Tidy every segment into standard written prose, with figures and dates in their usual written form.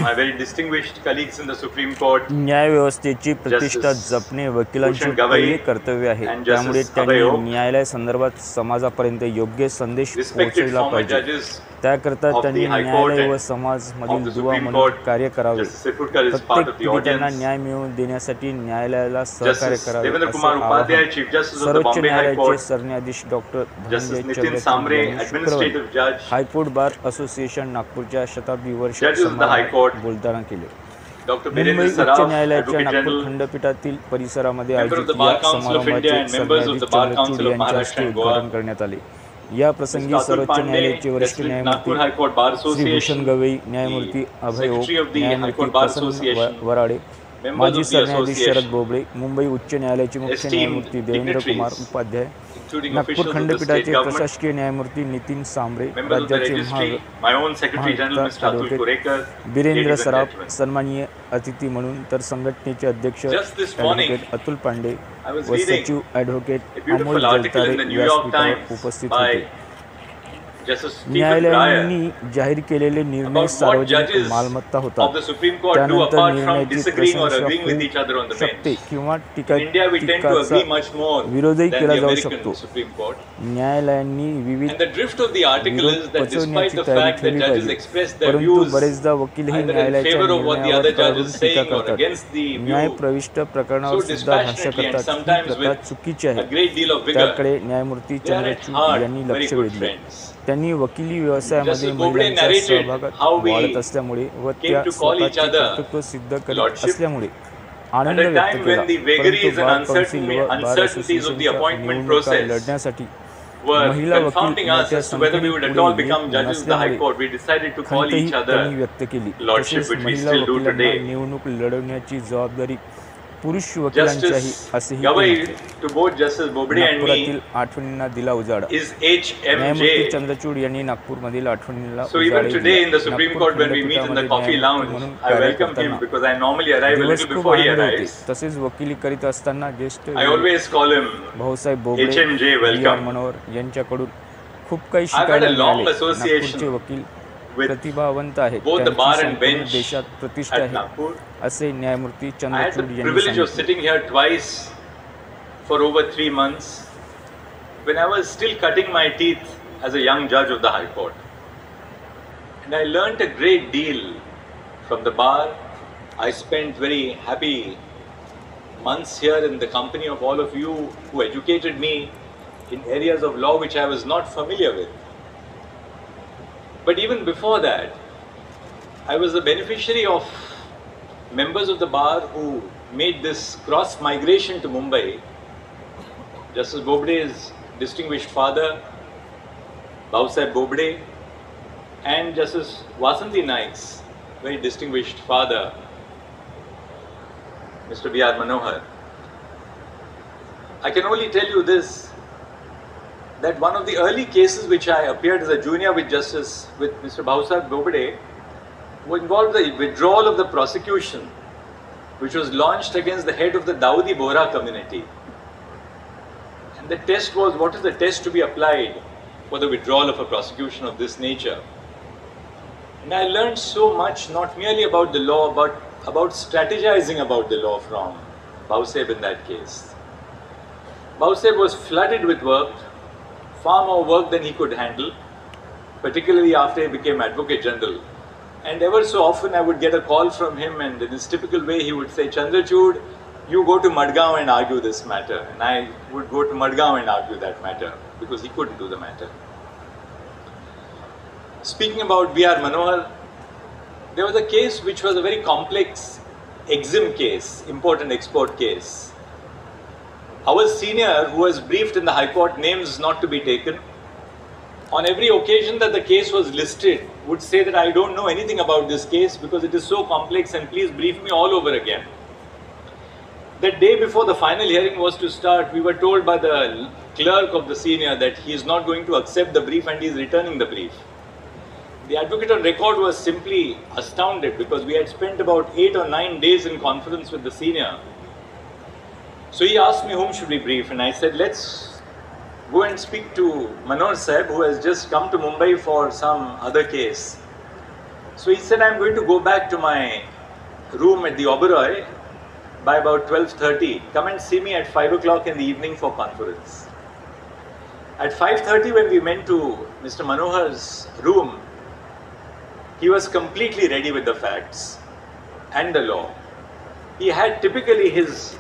my very distinguished colleagues in the Supreme Court, न्यायव्यवस्थेची प्रतिष्ठा जपणे वकिलांचे पहिले कर्तव्य आहे. त्यामुळे त्यांनी न्यायालय संदर्भात समाजापर्यंत योग्य संदेश पोहोचवला पाहिजे. त्याकरता त्यांनी न्यायालय व समाज मधील दुवा म्हणून कार्य करावे. प्रत्येक पीडितांना न्याय मिळवून देण्यासाठी न्यायालयाला सहकार्य करावे असे आवाहन सर्वोच्च न्यायालयाचे सरन्यायाधीश डॉक्टर धनंजय चंद्रचूड यांनी शुक्रवारी हायकोर्ट बार असोसिएशन नागपूरच्या शताब्दी वर्ष समारंभात बोलताना केले. मुंबई उच्च न्यायालयाच्या नागपूर खंडपीठातील परिसरामध्ये आयोजित या समारंभाचे सरन्यायाधीश चंद्रचूड यांच्या हस्ते उद्घाटन करण्यात आले. या प्रसंगी सर्वोच्च न्यायालयाचे वरिष्ठ न्यायमूर्ती श्री भूषण गवई, न्यायमूर्ती अभय ओक, न्यायमूर्ती प्रसन्न वराडे, माजी सरन्यायाधीश शरद बोबडे, मुंबई उच्च न्यायालयाचे मुख्य न्यायमूर्ती देवेंद्र कुमार उपाध्याय, नागपूर खंडपीठाचे प्रशासकीय न्यायमूर्ती नितीन सांबरे, राज्याचे बीरेंद्र सराफ सन्माननीय अतिथी म्हणून, तर संघटनेचे अध्यक्ष ॲडव्होकेट अतुल पांडे व सचिव ॲडव्होकेट अमोल जगतारे व्यासपीठावर उपस्थित होते. न्यायालयाने जाहीर केलेले निर्णय सार्वजनिक मालमत्ता होता. त्यानंतर निर्णयाची प्रशंसा होऊ शकते किंवा टीकाचा विरोधही केला जाऊ शकतो. न्यायालयांनी विविध विरोध पचवण्याची तयारी ठेवली पाहिजे, परंतु बरेचदा वकीलही न्यायालयाच्या निर्णयावर टीका करतात. न्याय प्रविष्ट प्रकरणावर सुद्धा भाष्य करतात. ही प्रथा चुकीची आहे. त्याकडे न्यायमूर्ती चंद्रचूड यांनी लक्ष वेधले. त्यांनी वकिली व्यवसायामध्ये महिलांच्या सहभागात वाढत असल्यामुळे व त्या स्वतःचे कर्तृत्व सिद्ध करत असल्यामुळे आनंद व्यक्त केला. परंतु बार कौन्सिल व बार असोसिएशनच्या निवडणुका लढण्यासाठी महिला वकील मोठ्या संख्येने पुढे नसल्यामुळे खंतही त्यांनी व्यक्त केली. तसेच महिला वकिलांना निवडणूक लढवण्याची जबाबदारी पुरुष वकिलांच्याही असेही नागपुरातील आठवणींना दिला उजाडा. न्यायमूर्ती चंद्रचूड यांनी नागपूरमधील आठवणीला उजाडा दिला. तसेच वकिली करीत असताना ज्येष्ठ भाऊसाहेब बोबडे, मनोहर यांच्याकडून खूप काही शिकायला मिळाले. नागपूरचे वकील प्रतिभावंत आहेत, देशात प्रतिष्ठा आहे असे न्यायमूर्ती चंद्रचूड यांनी सांगितले. For over 3 months, when I was still cutting my teeth as a young judge of the High Court, and I learnt a great deal from the bar. I spent very happy months here in the company of all of you who educated me in areas of law which I was not familiar with. But even before that, I was the beneficiary of members of the bar who made this cross migration to Mumbai. Justice Bobde's distinguished father, Bhausaheb Bobde, and Justice Vasanthi Naik's very distinguished father, Mr. B.R. Manohar. I can only tell you this, that one of the early cases which I appeared as a junior with Mr. Bhausaheb Bobde involved the withdrawal of the prosecution which was launched against the head of the Dawoodi Bohra community. And the test was, what is the test to be applied for the withdrawal of a prosecution of this nature? And I learned so much, not merely about the law, but about strategizing about the law from Bhausaheb in that case. Bhausaheb was flooded with work, far more work than he could handle, particularly after he became Advocate General. And ever so often I would get a call from him, and in his typical way he would say, "Chandrachud, you go to Madgaon and argue this matter." And I would go to Madgaon and argue that matter, because he couldn't do the matter. Speaking about B.R. Manohar, there was a case which was a very complex exim case, import and export case. Our senior, who was briefed in the High Court, names not to be taken, on every occasion that the case was listed, would say that I don't know anything about this case because it is so complex, and please brief me all over again. The day before the final hearing was to start, we were told by the clerk of the senior that he is not going to accept the brief and he is returning the brief. The advocate on record was simply astounded because we had spent about 8 or 9 days in conference with the senior. So he asked me whom should we brief, and I said, let's go and speak to Manohar Sahib, who has just come to Mumbai for some other case. So he said, I'm going to go back to my room at the Oberoi by about 12:30. Come and see me at 5 o'clock in the evening for conference. At 5:30 when we went to Mr. Manohar's room, he was completely ready with the facts and the law. He had typically his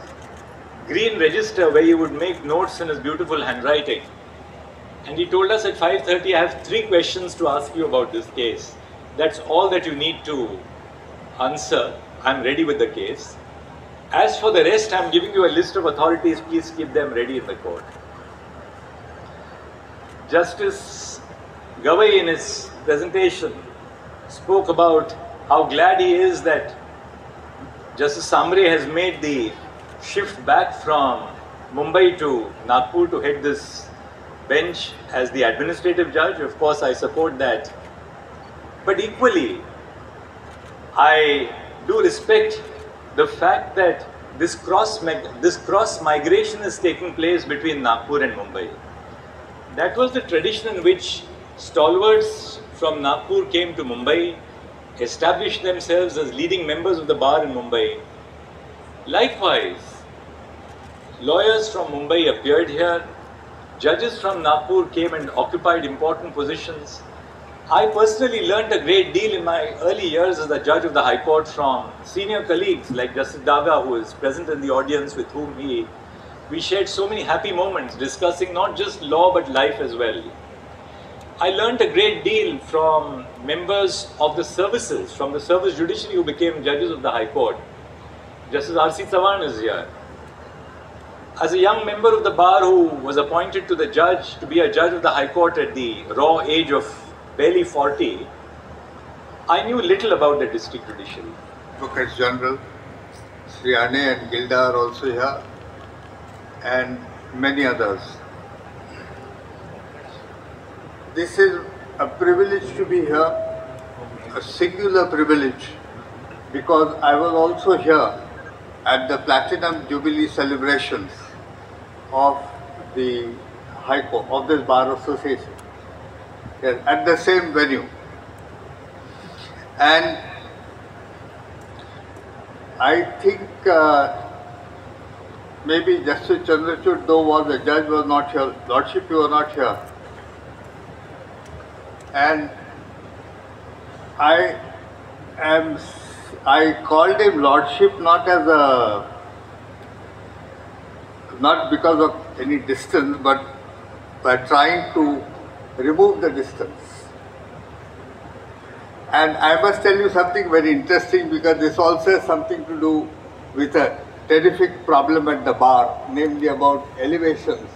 green register where he would make notes in his beautiful handwriting. And he told us at 5:30, I have 3 questions to ask you about this case. That's all that you need to answer. I'm ready with the case. As for the rest, I'm giving you a list of authorities. Please keep them ready in the court. Justice Gavai in his presentation spoke about how glad he is that Justice Samre has made the shift back from Mumbai to Nagpur to head this bench as the administrative judge. Of course, I support that. But equally, I do respect the fact that this cross migration is taking place between Nagpur and Mumbai. That was the tradition in which stalwarts from Nagpur came to Mumbai, established themselves as leading members of the bar in Mumbai. Likewise, lawyers from Mumbai appeared here, judges from Nagpur came and occupied important positions. I personally learned a great deal in my early years as a judge of the High Court from senior colleagues like Justice Daga, who is present in the audience, with whom we shared so many happy moments discussing not just law but life as well. I learned a great deal from members of the services, from the service judiciary who became judges of the High Court. Justice R.C. Chavan is here. As a young member of the bar who was appointed to be a judge of the High Court at the raw age of barely 40, I knew little about the district judiciary. Advocates General, Sri Ane and Gilda are also here, and many others. This is a privilege to be here, a singular privilege, because I was also here at the Platinum Jubilee celebrations of the High Court, of this Bar Association, yes, at the same venue. And I think maybe Justice Chandrachud, though was the judge, was not here. Lordship, you were not here. And I called him Lordship not because of any distance, but by trying to remove the distance. And I must tell you something very interesting, because this also has something to do with a terrific problem at the bar, namely about elevations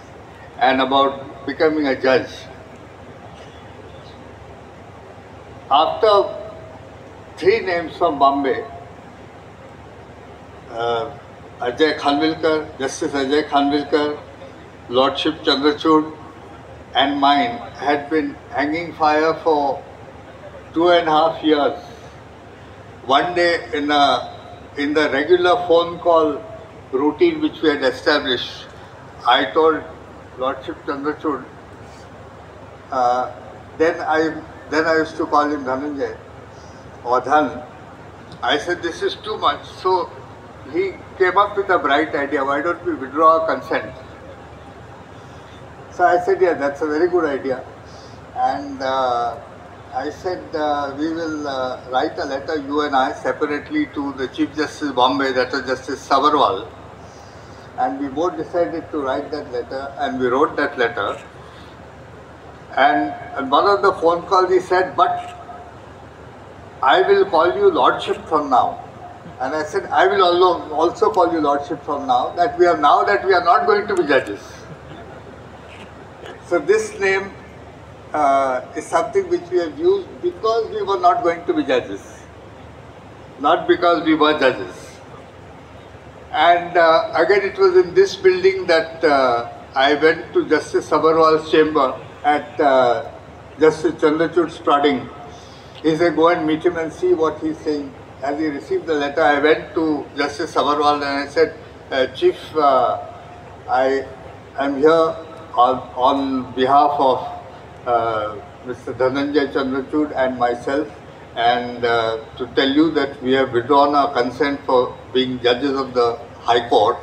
and about becoming a judge. After 3 names from Bombay, Ajay Khanvilkar, Justice Ajay Khanvilkar, Lordship Chandrachud and mine had been hanging fire for 2.5 years. One day in the regular phone call routine which we had established, I told Lordship Chandrachud, then I used to call him Dhananjay or Dhan. I said, this is too much. So he came up with a bright idea, why don't we withdraw our consent? So I said, yeah, that's a very good idea. And I said, we will write a letter, you and I, separately to the Chief Justice Bombay, that was Justice Sabarwal. And we both decided to write that letter, and we wrote that letter. And one of the phone calls he said, but I will call you Lordship from now. And I said, I will also call you Lordship from now, that we are not going to be judges. So this name is something which we have used because we were not going to be judges, not because we were judges. And again, it was in this building that I went to Justice Sabarwal's chamber at Justice Chandrachud's prodding. He said, go and meet him and see what he's saying. As he received the letter, I went to Justice Sabarwal and I said, Chief, I am here on behalf of Mr. Dhananjay Chandrachud and myself and to tell you that we have withdrawn our consent for being judges of the High Court,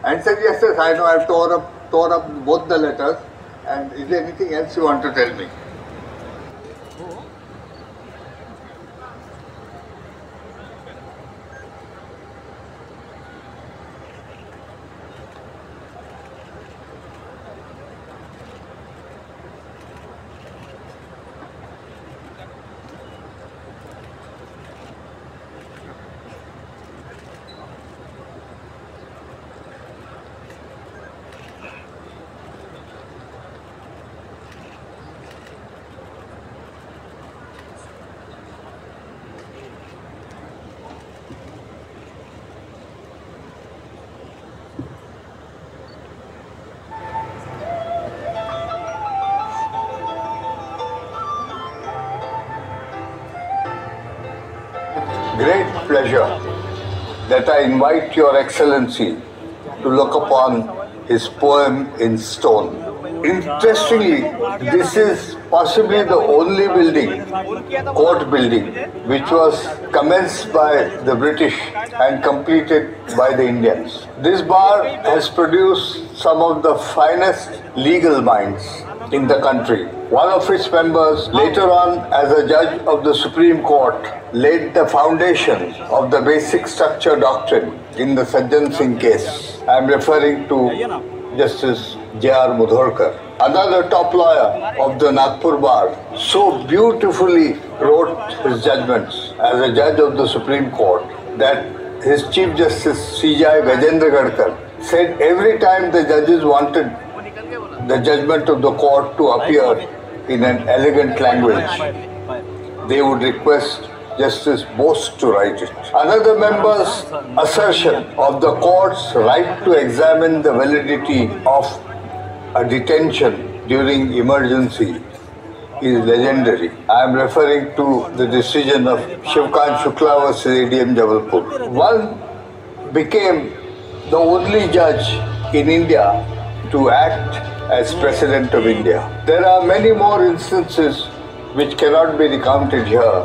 and said, yes, yes, I know, I have tore up both the letters, and is there anything else you want to tell me? Great pleasure that I invite Your Excellency to look upon his poem in stone. Interestingly, this is possibly the only building, court building, which was commenced by the British and completed by the Indians. This bar has produced some of the finest legal minds in the country. One of its members, later on as a judge of the Supreme Court, laid the foundation of the basic structure doctrine in the Sajjan Singh case. I am referring to Justice J.R. Mudhorkar. Another top lawyer of the Nagpur bar so beautifully wrote his judgments as a judge of the Supreme Court that his Chief Justice C.J. Gajendra Gadkar said every time the judges wanted the judgment of the court to appear in an elegant language, they would request Justice Bose to write it. Another member's assertion of the court's right to examine the validity of a detention during emergency is legendary. I am referring to the decision of Shivkant Shukla vs. ADM Jabalpur. One became the only judge in India to act as President of India. There are many more instances which cannot be recounted here,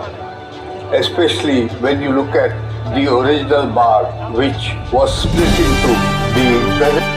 especially when you look at the original bar which was split into the present